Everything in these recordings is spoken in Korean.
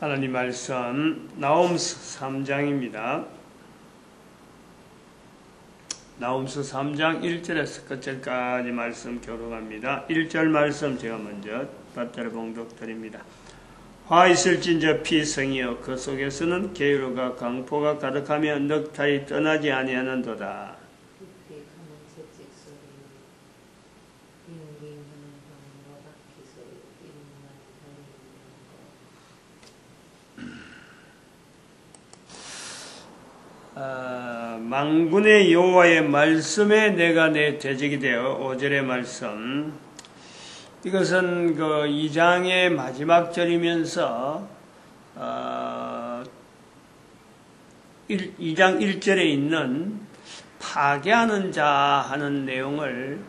하나님 말씀 나홈서 3장입니다. 나홈서 3장 1절에서 끝절까지 말씀 교독합니다. 1절 말씀 제가 먼저 받들어 봉독드립니다. 화 있을진저 피성이여 그 속에서는 계율과 강포가 가득하며 넉타이 떠나지 아니하는도다. 만군의 여호와의 말씀에 내가 내 대적이 되어 5절의 말씀, 이것은 그 2장의 마지막 절이면서 2장 1절에 있는 파괴하는 자 하는 내용을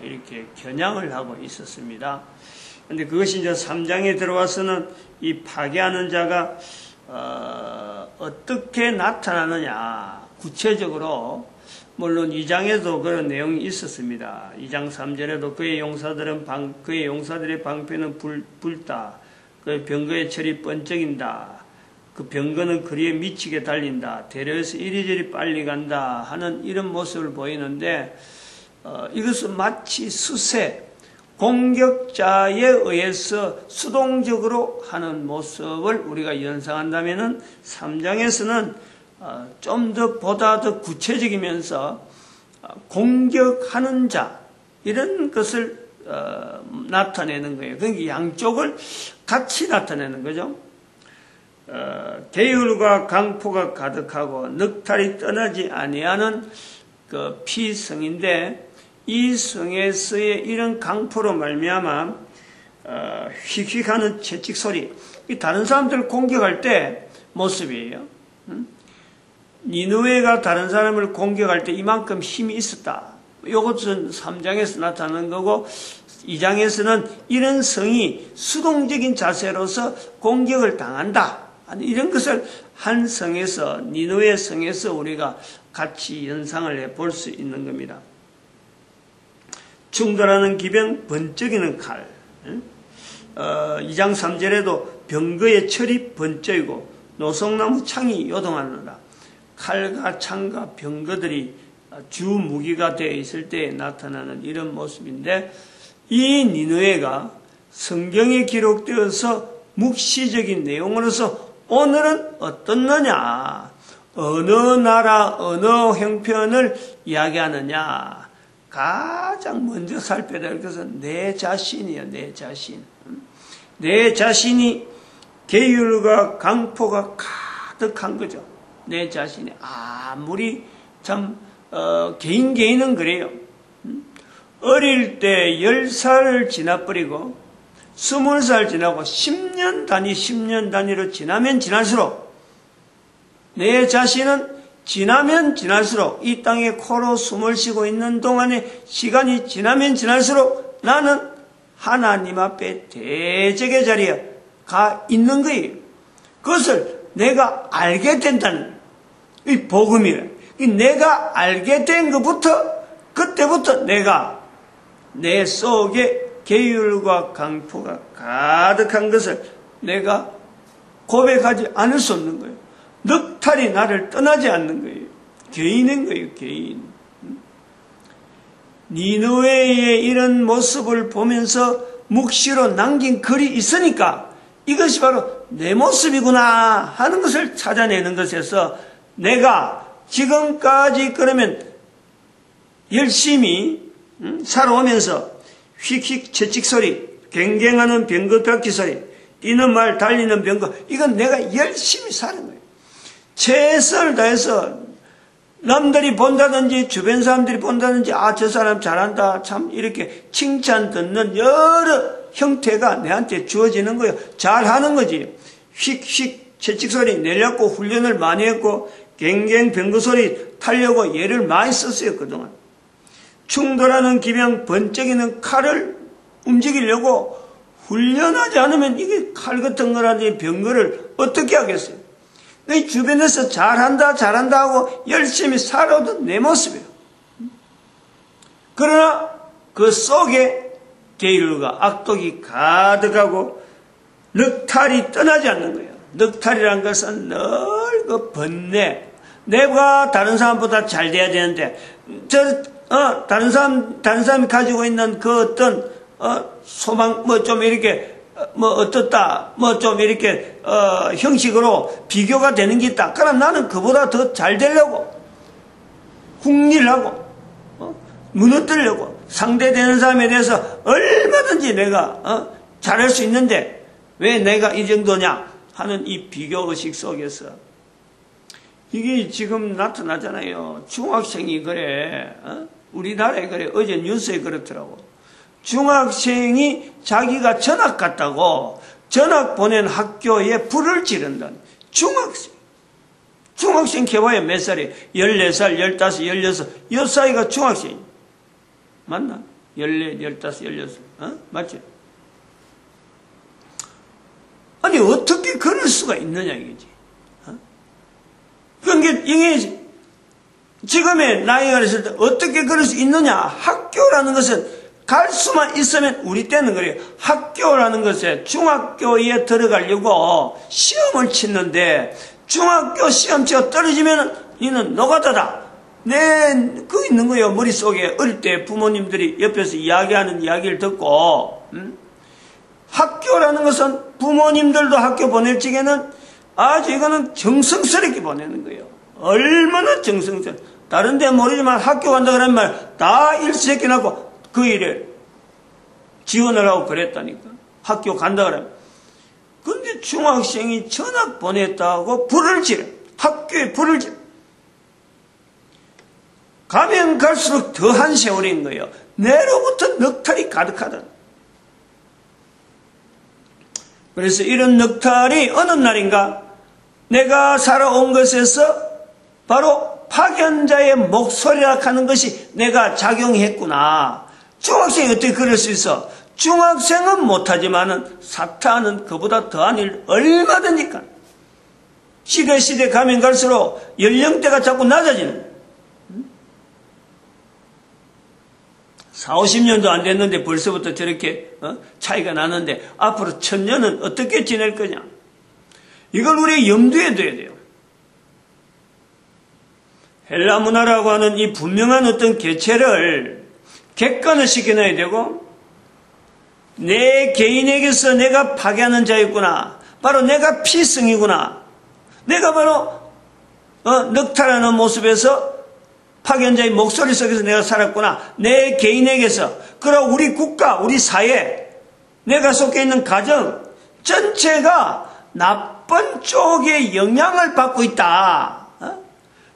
이렇게 겨냥을 하고 있었습니다. 그런데 그것이 이제 3장에 들어와서는 이 파괴하는 자가 어떻게 나타나느냐, 구체적으로 물론 2장에도 그런 내용이 있었습니다. 2장 3절에도 그의 용사들의 방패는 불다, 그 병거의 철이 번쩍인다, 그 병거는 거리에 미치게 달린다, 대로에서 이리저리 빨리 간다 하는 이런 모습을 보이는데, 이것은 마치 수세, 공격자에 의해서 수동적으로 하는 모습을 우리가 연상한다면은 3장에서는 좀 더 보다 더 구체적이면서 공격하는 자 이런 것을 나타내는 거예요. 그러니까 양쪽을 같이 나타내는 거죠. 계율과 강포가 가득하고 넉탈이 떠나지 아니하는 그 피성인데, 이 성에서의 이런 강포로 말미암아 휙휙하는 채찍 소리, 이 다른 사람들을 공격할 때 모습이에요. 니느웨가 다른 사람을 공격할 때 이만큼 힘이 있었다. 이것은 3장에서 나타나는 거고, 2장에서는 이런 성이 수동적인 자세로서 공격을 당한다, 이런 것을 한 성에서, 니느웨 성에서 우리가 같이 연상을 해볼 수 있는 겁니다. 충돌하는 기병, 번쩍이는 칼. 2장 3절에도 병거의 철이 번쩍이고 노송나무 창이 요동하느라. 칼과 창과 병거들이 주 무기가 되어 있을 때 나타나는 이런 모습인데, 이 니느웨가 성경에 기록되어서 묵시적인 내용으로서 오늘은 어떻느냐, 어느 나라 어느 형편을 이야기하느냐, 가장 먼저 살펴야 될 것은 내 자신이에요. 내 자신. 내 자신이 계율과 강포가 가득한 거죠. 내 자신이 아무리 참 개인은 그래요. 어릴 때 10살을 지나버리고 20살 지나고 10년 단위로 지나면 지날수록, 내 자신은 지나면 지날수록, 이 땅에 코로 숨을 쉬고 있는 동안에 시간이 지나면 지날수록 나는 하나님 앞에 대적의 자리에 가 있는 거예요. 그것을 내가 알게 된다는, 이 복음이래. 내가 알게 된 것부터, 그때부터 내가 내 속에 계율과 강포가 가득한 것을 내가 고백하지 않을 수 없는 거예요. 넉탈이 나를 떠나지 않는 거예요. 개인인 거예요, 개인. 니느웨의 이런 모습을 보면서 묵시로 남긴 글이 있으니까 이것이 바로 내 모습이구나 하는 것을 찾아내는 것에서, 내가 지금까지 그러면 열심히 살아오면서 휙휙 채찍 소리, 갱갱하는 병거 벽기 소리, 뛰는 말 달리는 병거, 이건 내가 열심히 사는 거예요. 최선을 다해서 남들이 본다든지 주변 사람들이 본다든지, 저 사람 잘한다, 참 이렇게 칭찬 듣는 여러 형태가 내한테 주어지는 거예요. 잘하는 거지. 휙휙 채찍 소리 내려고 훈련을 많이 했고, 갱갱 병거 소리 타려고 예를 많이 썼어요, 그동안. 충돌하는 기병, 번쩍이는 칼을 움직이려고 훈련하지 않으면 이게 칼 같은 거라든지 병거를 어떻게 하겠어요? 내 주변에서 잘한다 하고 열심히 살아오던 내 모습이에요. 그러나 그 속에 계율과 악독이 가득하고 넉탈이 떠나지 않는 거예요. 넉탈이란 것은 늘 그 번뇌. 내가 다른 사람보다 잘 돼야 되는데, 다른 사람이 가지고 있는 그 어떤, 소망, 좀 이렇게, 어떻다, 좀 이렇게, 형식으로 비교가 되는 게 있다. 그럼 나는 그보다 더 잘 되려고, 궁리하고, 무너뜨리려고, 상대되는 사람에 대해서 얼마든지 내가, 잘할 수 있는데, 왜 내가 이 정도냐 하는 이 비교의식 속에서, 이게 지금 나타나잖아요. 중학생이 그래, 우리나라에 그래, 어제 뉴스에 그렇더라고. 중학생이 자기가 전학 갔다고 전학 보낸 학교에 불을 지른다는 중학생. 중학생 개화에 몇 살이에요? 14살, 15, 16. 이 사이가 중학생. 맞나? 14, 15, 16. 맞지? 아니, 어떻게 그럴 수가 있느냐, 이거지. 그러니까 이게 지금의 나이가 그랬을 때 어떻게 그럴 수 있느냐? 학교라는 것은 갈 수만 있으면 우리 때는 그래요. 학교라는 것에 중학교에 들어가려고 시험을 치는데 중학교 시험 치고 떨어지면 이는 노가다다. 그 있는 거예요. 머릿속에 어릴 때 부모님들이 옆에서 이야기하는 이야기를 듣고 학교라는 것은 부모님들도 학교 보낼 적에는 아주 이거는 정성스럽게 보내는 거예요. 얼마나 정성스럽게. 다른 데 모르지만 학교 간다 그런 말 다 일시새끼나고 그 일에 지원을 하고 그랬다니까. 학교 간다 그러면. 근데 중학생이 전학 보냈다고 불을 지르. 학교에 불을 지르. 가면 갈수록 더한 세월인 거예요. 내로부터 넉탈이 가득하다. 그래서 이런 넉탈이 어느 날인가 내가 살아온 것에서 바로 파견자의 목소리라 하는 것이 내가 작용했구나. 중학생이 어떻게 그럴 수 있어? 중학생은 못하지만은 사탄은 그보다 더한 일 얼마든지 가. 시대 가면 갈수록 연령대가 자꾸 낮아지는. 40, 50년도 안 됐는데 벌써부터 저렇게 차이가 나는데 앞으로 1000년은 어떻게 지낼 거냐. 이걸 우리 염두에 둬야 돼요. 헬라 문화라고 하는 이 분명한 어떤 개체를 객관을 시켜놔야 되고 내 개인에게서 내가 파괴하는 자였구나. 바로 내가 피성이구나. 내가 바로 넉탈하는 모습에서 파견자의 목소리 속에서 내가 살았구나. 내 개인에게서. 그리고 우리 국가, 우리 사회, 내가 속해 있는 가정 전체가 나쁜 쪽의 영향을 받고 있다.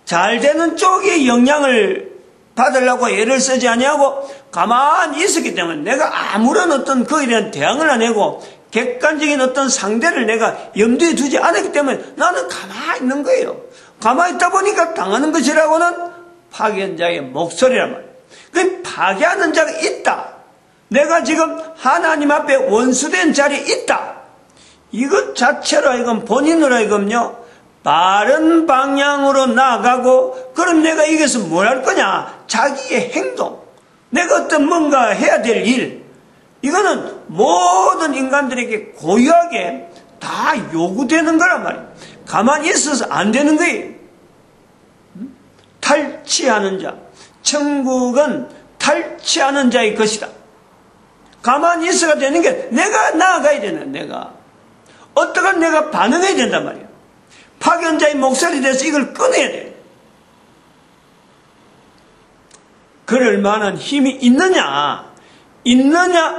잘 되는 쪽의 영향을 받으려고 애를 쓰지 아니하고 가만히 있었기 때문에 내가 아무런 어떤 거기에 대한 대응을 안 하고 객관적인 어떤 상대를 내가 염두에 두지 않았기 때문에 나는 가만히 있는 거예요. 가만히 있다 보니까 당하는 것이라고는 파견자의 목소리란 말이에요. 그 파괴하는 자가 있다. 내가 지금 하나님 앞에 원수된 자리에 있다. 이것 자체로 하여금 본인으로 하여금요 바른 방향으로 나아가고 그럼 내가 이것을 뭘 할 거냐? 자기의 행동. 내가 어떤 뭔가 해야 될 일. 이거는 모든 인간들에게 고유하게 다 요구되는 거란 말이에요. 가만히 있어서 안 되는 거예요. 탈취하는 자. 천국은 탈취하는 자의 것이다. 가만히 있어야 되는 게 내가 나아가야 되는 내가. 어떠한 내가 반응해야 된단 말이에요. 파견자의 목소리에 대해서 이걸 꺼내야 돼. 그럴 만한 힘이 있느냐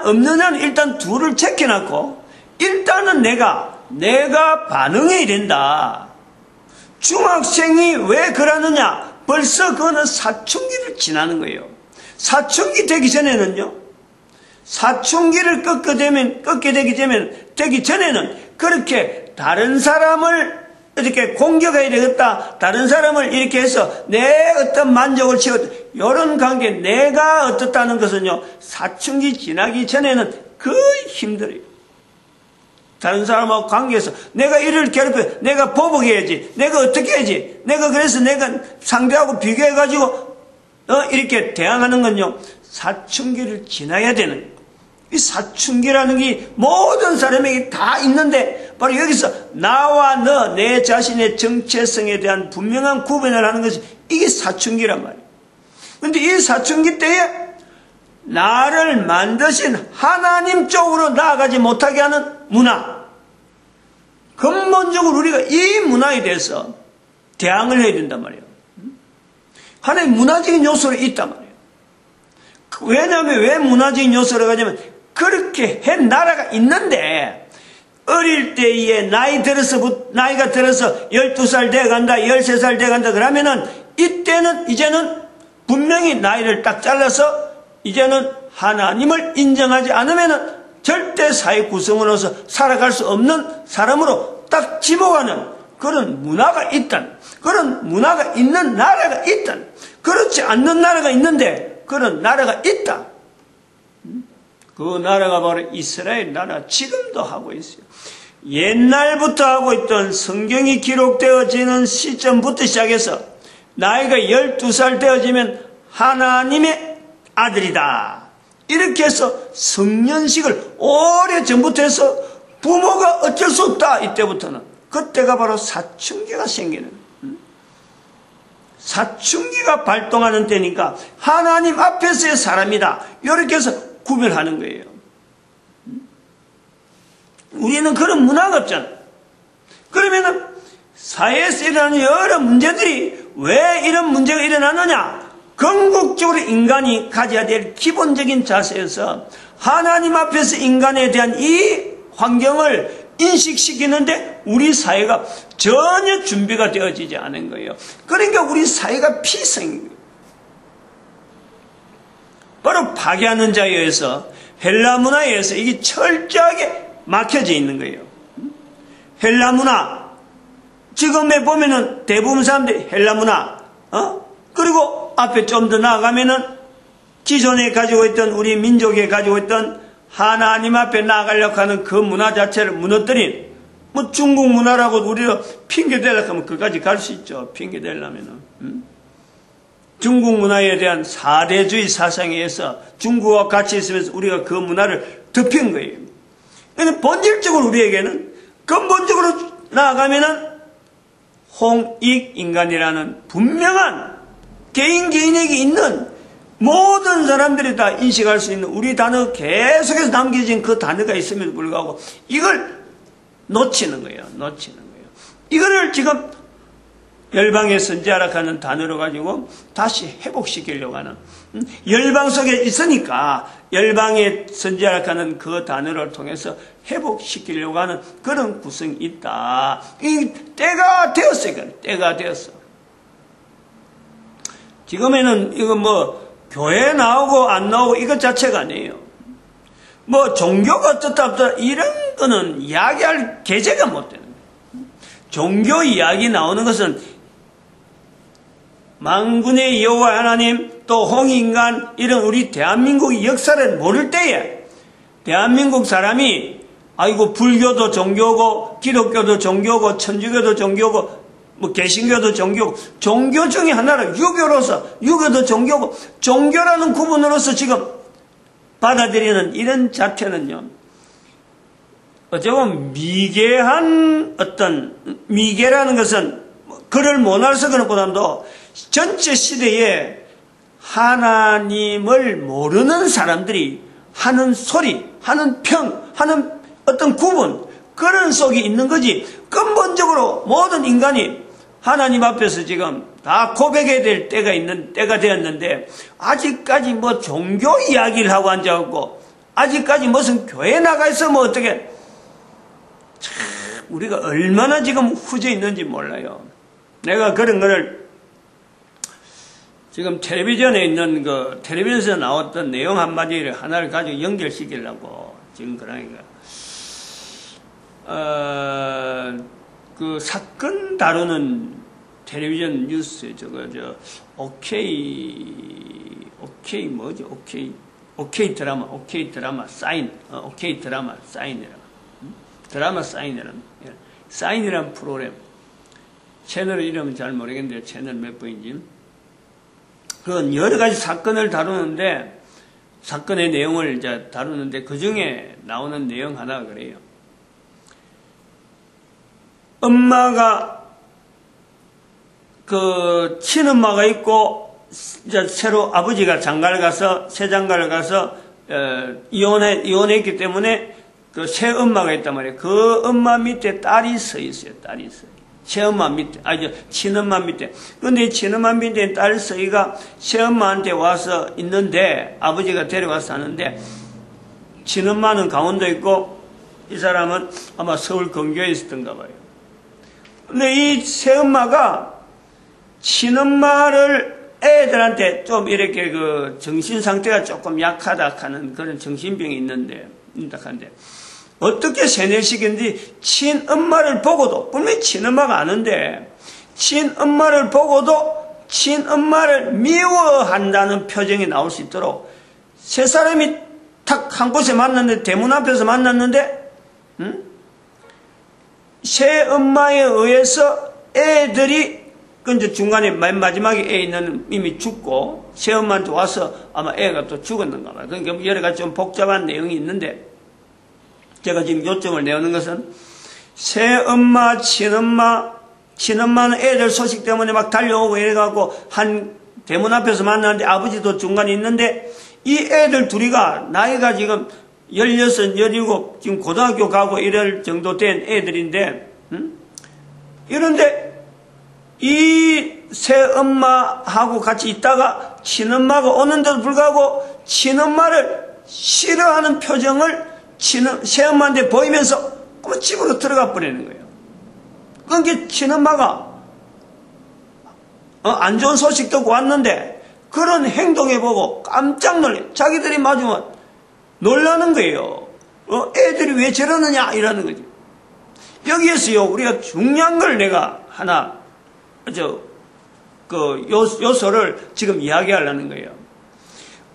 없느냐는 일단 둘을 체크해놓고 일단은 내가 반응해야 된다. 중학생이 왜 그러느냐? 벌써 그거는 사춘기를 지나는 거예요. 사춘기 되기 전에는요. 사춘기를 꺾게 되기 전에는 그렇게 다른 사람을 이렇게 공격해야 되겠다. 다른 사람을 이렇게 해서 내 어떤 만족을 채우겠다. 이런 관계 내가 어떻다는 것은요. 사춘기 지나기 전에는 거의 힘들어요. 다른 사람하고 관계에서 내가 이를 괴롭혀 내가 보복해야지. 내가 어떻게 해야지. 내가 그래서 내가 상대하고 비교해가지고 이렇게 대항하는 건요. 사춘기를 지나야 되는 이 사춘기라는 게 모든 사람에게 다 있는데 바로 여기서 나와 너 내 자신의 정체성에 대한 분명한 구분을 하는 것이 이게 사춘기란 말이에요. 그런데 이 사춘기 때에 나를 만드신 하나님 쪽으로 나아가지 못하게 하는 문화, 근본적으로 우리가 이 문화에 대해서 대항을 해야 된단 말이에요. 하나의 문화적인 요소로 있단 말이에요. 왜냐하면 왜 문화적인 요소로 가냐면 그렇게 한 나라가 있는데 어릴 때에 나이가 들어서 12살 돼간다 13살 돼간다 그러면은 이때는 이제는 분명히 나이를 딱 잘라서 이제는 하나님을 인정하지 않으면은 절대 사회 구성원으로서 살아갈 수 없는 사람으로 딱 집어가는 그런 문화가 있단, 그런 문화가 있는 나라가 있단, 그렇지 않는 나라가 있는데 그런 나라가 있다. 그 나라가 바로 이스라엘 나라, 지금도 하고 있어요. 옛날부터 하고 있던 성경이 기록되어지는 시점부터 시작해서 나이가 12살 되어지면 하나님의 아들이다. 이렇게 해서 성년식을 오래전부터 해서 부모가 어쩔 수 없다. 이때부터는. 그때가 바로 사춘기가 생기는, 사춘기가 발동하는 때니까 하나님 앞에서의 사람이다. 이렇게 해서 구별하는 거예요. 우리는 그런 문화가 없잖아. 그러면은 사회에서 일어나는 여러 문제들이 왜 이런 문제가 일어나느냐? 궁극적으로 인간이 가져야 될 기본적인 자세에서 하나님 앞에서 인간에 대한 이 환경을 인식시키는데 우리 사회가 전혀 준비가 되어지지 않은 거예요. 그러니까 우리 사회가 피성인 거예요. 바로 파괴하는 자에 의해서 헬라 문화에 의해서 이게 철저하게 막혀져 있는 거예요. 헬라 문화, 지금에 보면은 대부분 사람들이 헬라 문화, 그리고 앞에 좀 더 나아가면은 기존에 가지고 있던 우리 민족에 가지고 있던 하나님 앞에 나아가려고 하는 그 문화 자체를 무너뜨린, 뭐 중국 문화라고 우리가 핑계 대려고 하면 그까지 갈 수 있죠. 핑계 대려면은. 중국 문화에 대한 사대주의 사상에 의해서 중국과 같이 있으면서 우리가 그 문화를 덮인 거예요. 근데 본질적으로 우리에게는 근본적으로 나아가면은 홍익인간이라는 분명한 개인에게 있는 모든 사람들이 다 인식할 수 있는 우리 단어 계속해서 남겨진 그 단어가 있음에도 불구하고 이걸 놓치는 거예요. 이거를 지금 열방의 선지자라 하는 단어로 가지고 다시 회복시키려고 하는, 열방 속에 있으니까 열방의 선지자라 하는 그 단어를 통해서 회복시키려고 하는 그런 구성이 있다. 이 때가 되었어요. 때가 되었어. 지금에는 이거 뭐 교회 나오고 안 나오고 이것 자체가 아니에요. 뭐 종교가 어떻다 이런 거는 이야기할 계제가 못 되는 거예요. 종교 이야기 나오는 것은 만군의 여호와 하나님 또 홍인간 이런 우리 대한민국의 역사를 모를 때에 대한민국 사람이 아이고 불교도 종교고 기독교도 종교고 천주교도 종교고 뭐 개신교도 종교고 종교 중에 하나를 유교도 종교고 종교라는 구분으로서 지금 받아들이는 이런 자체는요, 어찌 보면 미개한 어떤, 미개라는 것은 글을 못알아서 그런 것보다도 전체 시대에 하나님을 모르는 사람들이 하는 소리, 하는 평, 하는 어떤 구분, 그런 속에 있는 거지. 근본적으로 모든 인간이 하나님 앞에서 지금 다 고백해야 될 때가 되었는데, 아직까지 뭐 종교 이야기를 하고 앉아갖고, 아직까지 무슨 교회 나가 있어 뭐 어떻게, 참, 우리가 얼마나 지금 후져 있는지 몰라요. 내가 그런 거를 지금 텔레비전에 있는 텔레비전에서 나왔던 내용 한마디를 하나를 가지고 연결시키려고 지금 그러니까, 그 사건 다루는 텔레비전 뉴스 오케이 드라마 사인이라는 프로그램, 채널 이름은 잘 모르겠는데 채널 몇 번인지, 그건 여러 가지 사건을 다루는데 사건의 내용을 이제 다루는데 그 중에 나오는 내용 하나가 그래요. 엄마가 그 친엄마가 있고 이제 새로 아버지가 장가를 가서 새 장가를 가서 이혼했기 때문에 그 새 엄마가 있단 말이에요. 그 엄마 밑에 딸이 서 있어요. 딸이 있어요. 새엄마 밑에, 친엄마 밑에. 근데 친엄마 밑에 딸 서희가 새엄마한테 와서 있는데, 아버지가 데려와서 사는데, 친엄마는 강원도에 있고, 이 사람은 아마 서울 근교에 있었던가 봐요. 근데 이 새엄마가 친엄마를 애들한테 좀 이렇게 그 정신 상태가 조금 약하다 하는 그런 정신병이 있는데, 어떻게 세뇌시켰는지 친엄마를 보고도, 분명히 친엄마가 아는데, 친엄마를 보고도 친엄마를 미워한다는 표정이 나올 수 있도록 세 사람이 탁 한 곳에 만났는데, 대문 앞에서 만났는데, 새 엄마에 의해서 애들이, 그 이제 중간에 맨 마지막에 애 있는 이미 죽고, 새 엄마한테 와서 아마 애가 또 죽었는가 봐요. 그러니까 여러 가지 좀 복잡한 내용이 있는데, 제가 지금 요점을 내오는 것은 새엄마, 친엄마는 애들 소식 때문에 막 달려오고 이래갖고 한 대문 앞에서 만나는데 아버지도 중간에 있는데 이 애들 둘이가 나이가 지금 16, 17 지금 고등학교 가고 이럴 정도 된 애들인데 이런데 이 새엄마하고 같이 있다가 친엄마가 오는데도 불구하고 친엄마를 싫어하는 표정을 새엄마한테 보이면서 집으로 들어가 버리는 거예요. 그러니까 친엄마가 안 좋은 소식 듣고 왔는데 그런 행동해 보고 깜짝 놀래. 자기들이 맞으면 놀라는 거예요. 애들이 왜 저러느냐 이러는 거죠. 여기에서요 우리가 중요한 걸 내가 하나 요소를 지금 이야기하려는 거예요.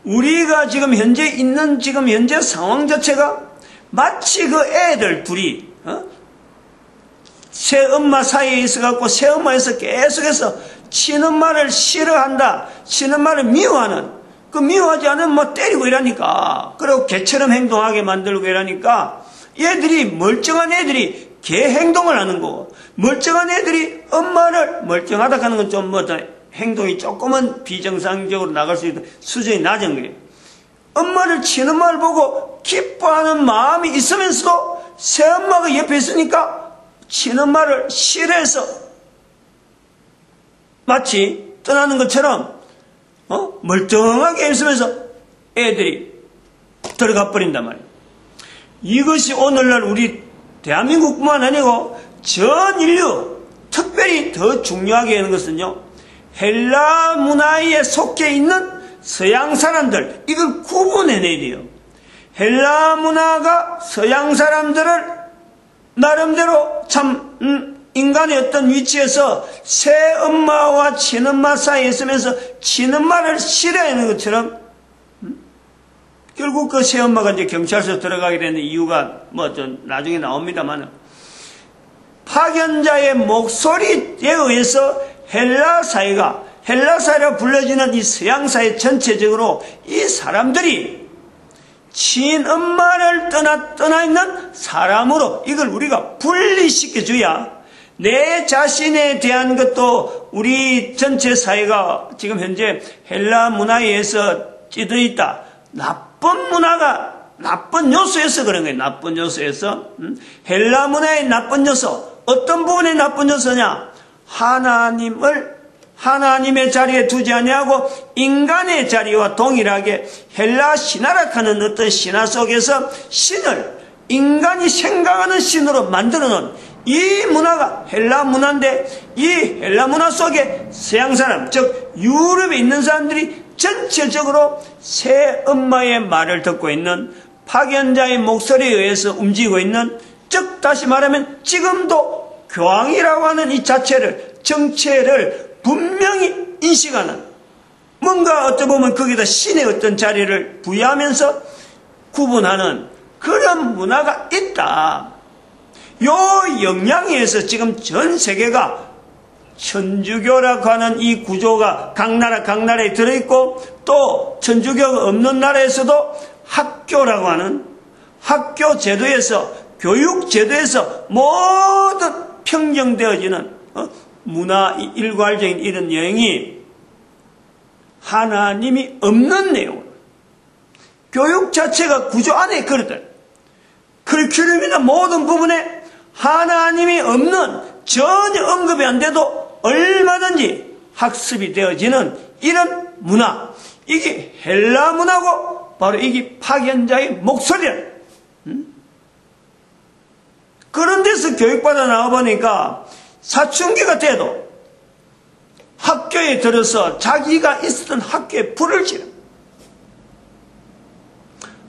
우리가 지금 현재 있는 지금 현재 상황 자체가 마치 그 애들 둘이 새엄마 사이에 있어갖고 새엄마에서 계속해서 친엄마를 싫어한다, 친엄마를 미워하는, 그 미워하지 않으면 뭐 때리고 이러니까, 그리고 개처럼 행동하게 만들고 이러니까 얘들이 멀쩡한 애들이 개 행동을 하는 거고, 멀쩡한 애들이 엄마를 멀쩡하다 하는 건 좀 행동이 조금은 비정상적으로 나갈 수 있는 수준이 낮은 거예요. 엄마를 친엄마를 보고 기뻐하는 마음이 있으면서도 새엄마가 옆에 있으니까 친엄마를 싫어해서 마치 떠나는 것처럼 멀쩡하게 있으면서 애들이 들어가 버린단 말이에요. 이것이 오늘날 우리 대한민국뿐만 아니고 전 인류 특별히 더 중요하게 하는 것은요, 헬라 문화에 속해 있는 서양 사람들, 이걸 구분해내야 돼요. 헬라 문화가 서양 사람들을 나름대로 참 인간의 어떤 위치에서 새엄마와 친엄마 사이에 있으면서 친엄마를 싫어하는 것처럼 결국 그 새엄마가 이제 경찰서 들어가게 되는 이유가 뭐 좀 나중에 나옵니다만 파견자의 목소리에 의해서 헬라 사회라 불려지는 이 서양 사회 전체적으로 이 사람들이 친엄마를 떠나 있는 사람으로 이걸 우리가 분리시켜줘야 내 자신에 대한 것도 우리 전체 사회가 지금 현재 헬라 문화에 의해서 찌들어 있다. 나쁜 요소에서 그런 거예요. 나쁜 요소에서. 헬라 문화의 나쁜 요소. 어떤 부분의 나쁜 요소냐? 하나님의 자리에 두지 아니하고 인간의 자리와 동일하게 헬라 신화락하는 어떤 신화 속에서 신을 인간이 생각하는 신으로 만들어 놓은 이 문화가 헬라 문화인데 이 헬라 문화 속에 서양 사람, 즉 유럽에 있는 사람들이 전체적으로 새엄마의 말을 듣고 있는 파견자의 목소리에 의해서 움직이고 있는, 즉 다시 말하면 지금도 교황이라고 하는 이 자체를, 정체를 분명히 인식하는, 뭔가 어떻게 보면 거기다 신의 어떤 자리를 부여하면서 구분하는 그런 문화가 있다. 요 영향에 의해서 지금 전 세계가 천주교라고 하는 이 구조가 각 나라에 들어있고, 또 천주교가 없는 나라에서도 학교라고 하는 학교 제도에서, 교육 제도에서 모든 평정되어지는 문화 일괄적인 이런 여행이 하나님이 없는 내용, 교육 자체가 구조 안에 그렇다. 커리큘럼이나 모든 부분에 하나님이 없는, 전혀 언급이 안 돼도 얼마든지 학습이 되어지는 이런 문화, 이게 헬라 문화고 바로 이게 파견자의 목소리야. 그런 데서 교육받아 나와보니까 사춘기가 돼도 학교에 들어서 자기가 있었던 학교에 불을 지른,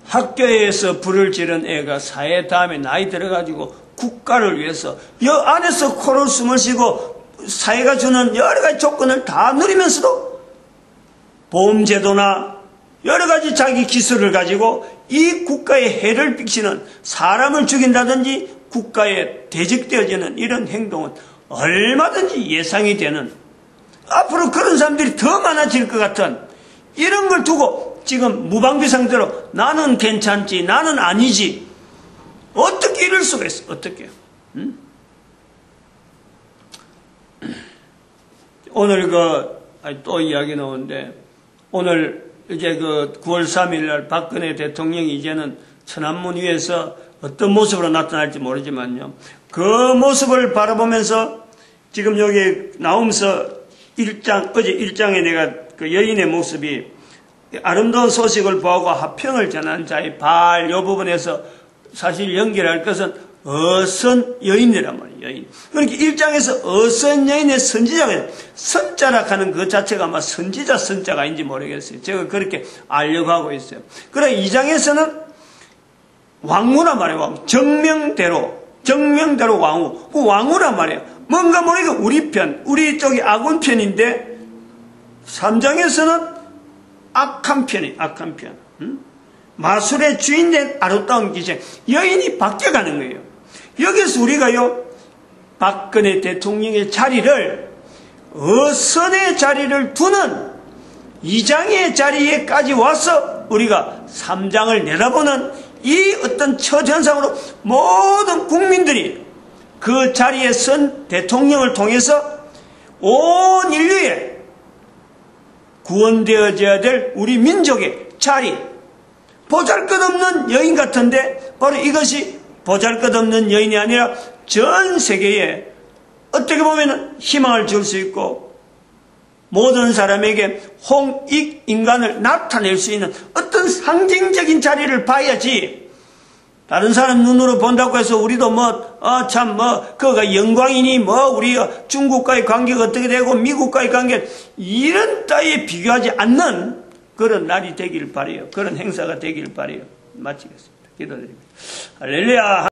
학교에서 불을 지른 애가 사회 다음에 나이 들어가지고 국가를 위해서 여 안에서 코를 숨을 쉬고 사회가 주는 여러 가지 조건을 다 누리면서도 보험제도나 여러 가지 자기 기술을 가지고 이 국가에 해를 끼치는, 사람을 죽인다든지 국가에 대적되어지는 이런 행동은 얼마든지 예상이 되는, 앞으로 그런 사람들이 더 많아질 것 같은 이런 걸 두고 지금 무방비 상태로 나는 괜찮지, 나는 아니지, 어떻게 이럴 수가 있어? 어떻게? 오늘 또 이야기 나오는데, 오늘 이제 9월 3일 날 박근혜 대통령이 이제는 천안문 위에서 어떤 모습으로 나타날지 모르지만요, 그 모습을 바라보면서 지금 여기 나오면서 어제 1장에 내가 그 여인의 모습이 아름다운 소식을 보고 화평을 전하는 자의 발, 이 부분에서 사실 연결할 것은 어선 여인이란 말이에요. 여인. 그러니까 1장에서 어선 여인의 선지자가, 선자라 하는 그 자체가 아마 선지자 선자가 아닌지 모르겠어요. 제가 그렇게 알려고 하고 있어요. 그래 2장에서는 왕후란 말이에요. 왕후. 정명대로 왕후. 그 왕후란 말이에요. 뭔가 모르게 우리 편, 우리 쪽이 악운 편인데 3장에서는 악한 편이에요. 악한 편. 마술의 주인된 아름다운 기생, 여인이 바뀌어가는 거예요. 여기서 우리가요, 박근혜 대통령의 자리를, 어선의 자리를 두는 2장의 자리에까지 와서 우리가 3장을 내다보는 이 어떤 첫 현상으로 모든 국민들이 그 자리에 선 대통령을 통해서 온 인류에 구원되어져야 될 우리 민족의 자리, 보잘것없는 여인 같은데 바로 이것이 보잘것없는 여인이 아니라 전 세계에 어떻게 보면 희망을 줄 수 있고 모든 사람에게 홍익 인간을 나타낼 수 있는 어떤 상징적인 자리를 봐야지, 다른 사람 눈으로 본다고 해서 우리도 그거가 영광이니 우리 중국과의 관계가 어떻게 되고 미국과의 관계, 이런 따위에 비교하지 않는 그런 날이 되길 바라요. 그런 행사가 되길 바라요. 마치겠습니다. 기도드립니다. 할렐루야.